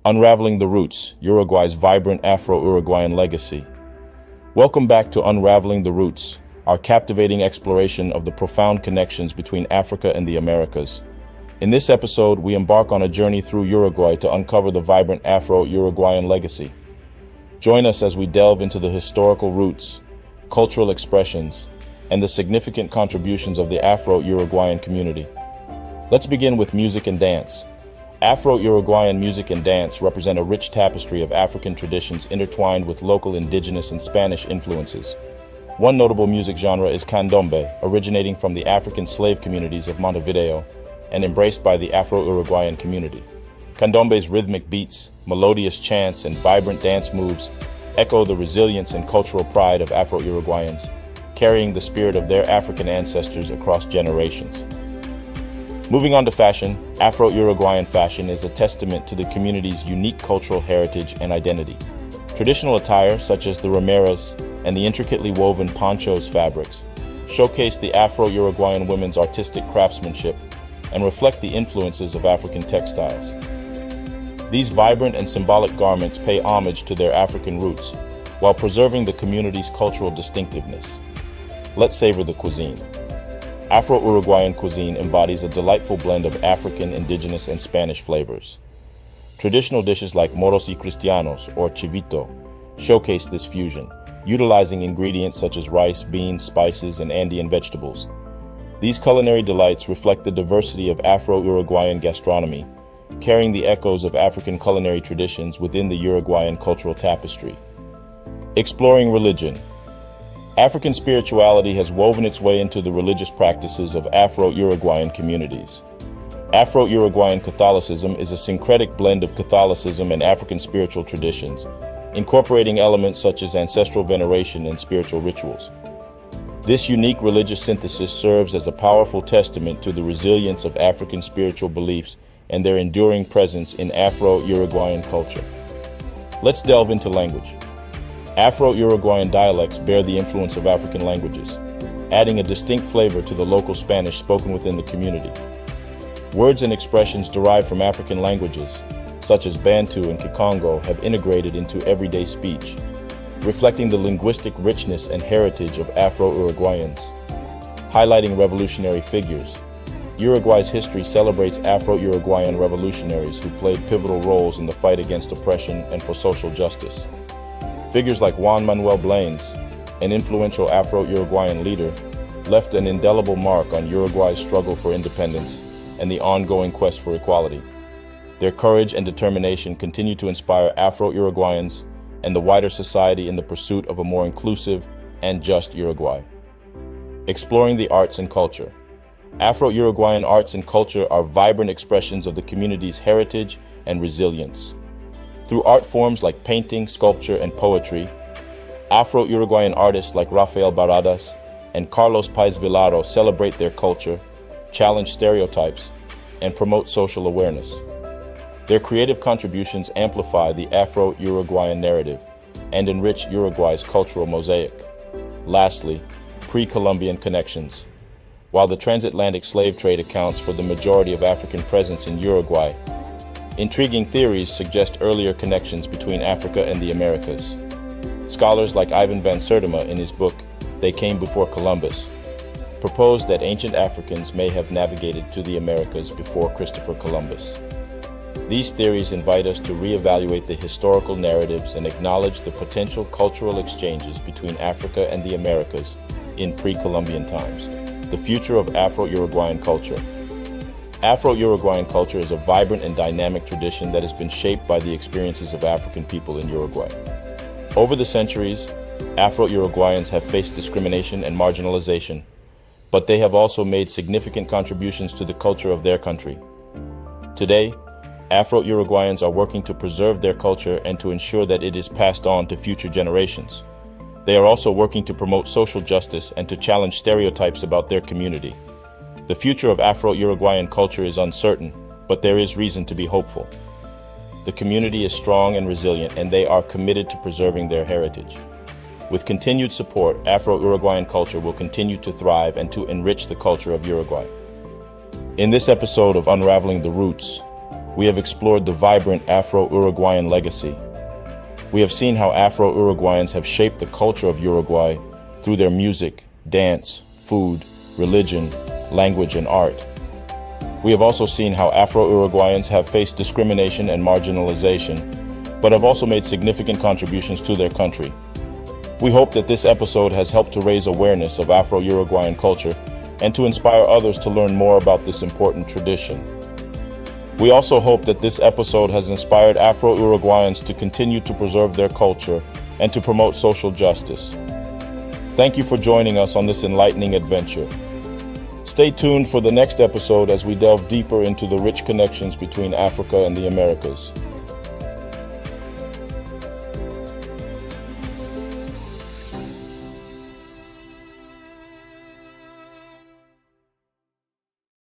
Unraveling the Roots, Uruguay's vibrant Afro-Uruguayan legacy. Welcome back to Unraveling the Roots, our captivating exploration of the profound connections between Africa and the Americas. In this episode, we embark on a journey through Uruguay to uncover the vibrant Afro-Uruguayan legacy. Join us as we delve into the historical roots, cultural expressions, and the significant contributions of the Afro-Uruguayan community. Let's begin with music and dance. Afro-Uruguayan music and dance represent a rich tapestry of African traditions intertwined with local indigenous and Spanish influences. One notable music genre is candombe, originating from the African slave communities of Montevideo and embraced by the Afro-Uruguayan community. Candombe's rhythmic beats, melodious chants, and vibrant dance moves echo the resilience and cultural pride of Afro-Uruguayans, carrying the spirit of their African ancestors across generations. Moving on to fashion, Afro-Uruguayan fashion is a testament to the community's unique cultural heritage and identity. Traditional attire, such as the remeras and the intricately woven ponchos fabrics, showcase the Afro-Uruguayan women's artistic craftsmanship and reflect the influences of African textiles. These vibrant and symbolic garments pay homage to their African roots, while preserving the community's cultural distinctiveness. Let's savor the cuisine. Afro-Uruguayan cuisine embodies a delightful blend of African, indigenous, and Spanish flavors. Traditional dishes like moros y cristianos, or chivito, showcase this fusion, utilizing ingredients such as rice, beans, spices, and Andean vegetables. These culinary delights reflect the diversity of Afro-Uruguayan gastronomy, carrying the echoes of African culinary traditions within the Uruguayan cultural tapestry. Exploring religion. African spirituality has woven its way into the religious practices of Afro-Uruguayan communities. Afro-Uruguayan Catholicism is a syncretic blend of Catholicism and African spiritual traditions, incorporating elements such as ancestral veneration and spiritual rituals. This unique religious synthesis serves as a powerful testament to the resilience of African spiritual beliefs and their enduring presence in Afro-Uruguayan culture. Let's delve into language. Afro-Uruguayan dialects bear the influence of African languages, adding a distinct flavor to the local Spanish spoken within the community. Words and expressions derived from African languages, such as Bantu and Kikongo, have integrated into everyday speech, reflecting the linguistic richness and heritage of Afro-Uruguayans. Highlighting revolutionary figures. Uruguay's history celebrates Afro-Uruguayan revolutionaries who played pivotal roles in the fight against oppression and for social justice. Figures like Juan Manuel Blanes, an influential Afro-Uruguayan leader, left an indelible mark on Uruguay's struggle for independence and the ongoing quest for equality. Their courage and determination continue to inspire Afro-Uruguayans and the wider society in the pursuit of a more inclusive and just Uruguay. Exploring the arts and culture. Afro-Uruguayan arts and culture are vibrant expressions of the community's heritage and resilience. Through art forms like painting, sculpture, and poetry, Afro-Uruguayan artists like Rafael Barradas and Carlos Paez Vilaro celebrate their culture, challenge stereotypes, and promote social awareness. Their creative contributions amplify the Afro-Uruguayan narrative and enrich Uruguay's cultural mosaic. Lastly, pre-Columbian connections. While the transatlantic slave trade accounts for the majority of African presence in Uruguay, intriguing theories suggest earlier connections between Africa and the Americas. Scholars like Ivan van Sertima, in his book, They Came Before Columbus, propose that ancient Africans may have navigated to the Americas before Christopher Columbus. These theories invite us to reevaluate the historical narratives and acknowledge the potential cultural exchanges between Africa and the Americas in pre-Columbian times. The future of Afro-Uruguayan culture. Afro-Uruguayan culture is a vibrant and dynamic tradition that has been shaped by the experiences of African people in Uruguay. Over the centuries, Afro-Uruguayans have faced discrimination and marginalization, but they have also made significant contributions to the culture of their country. Today, Afro-Uruguayans are working to preserve their culture and to ensure that it is passed on to future generations. They are also working to promote social justice and to challenge stereotypes about their community. The future of Afro-Uruguayan culture is uncertain, but there is reason to be hopeful. The community is strong and resilient, and they are committed to preserving their heritage. With continued support, Afro-Uruguayan culture will continue to thrive and to enrich the culture of Uruguay. In this episode of Unraveling the Roots, we have explored the vibrant Afro-Uruguayan legacy. We have seen how Afro-Uruguayans have shaped the culture of Uruguay through their music, dance, food, religion, language, and art. We have also seen how Afro-Uruguayans have faced discrimination and marginalization, but have also made significant contributions to their country. We hope that this episode has helped to raise awareness of Afro-Uruguayan culture and to inspire others to learn more about this important tradition. We also hope that this episode has inspired Afro-Uruguayans to continue to preserve their culture and to promote social justice. Thank you for joining us on this enlightening adventure. Stay tuned for the next episode as we delve deeper into the rich connections between Africa and the Americas.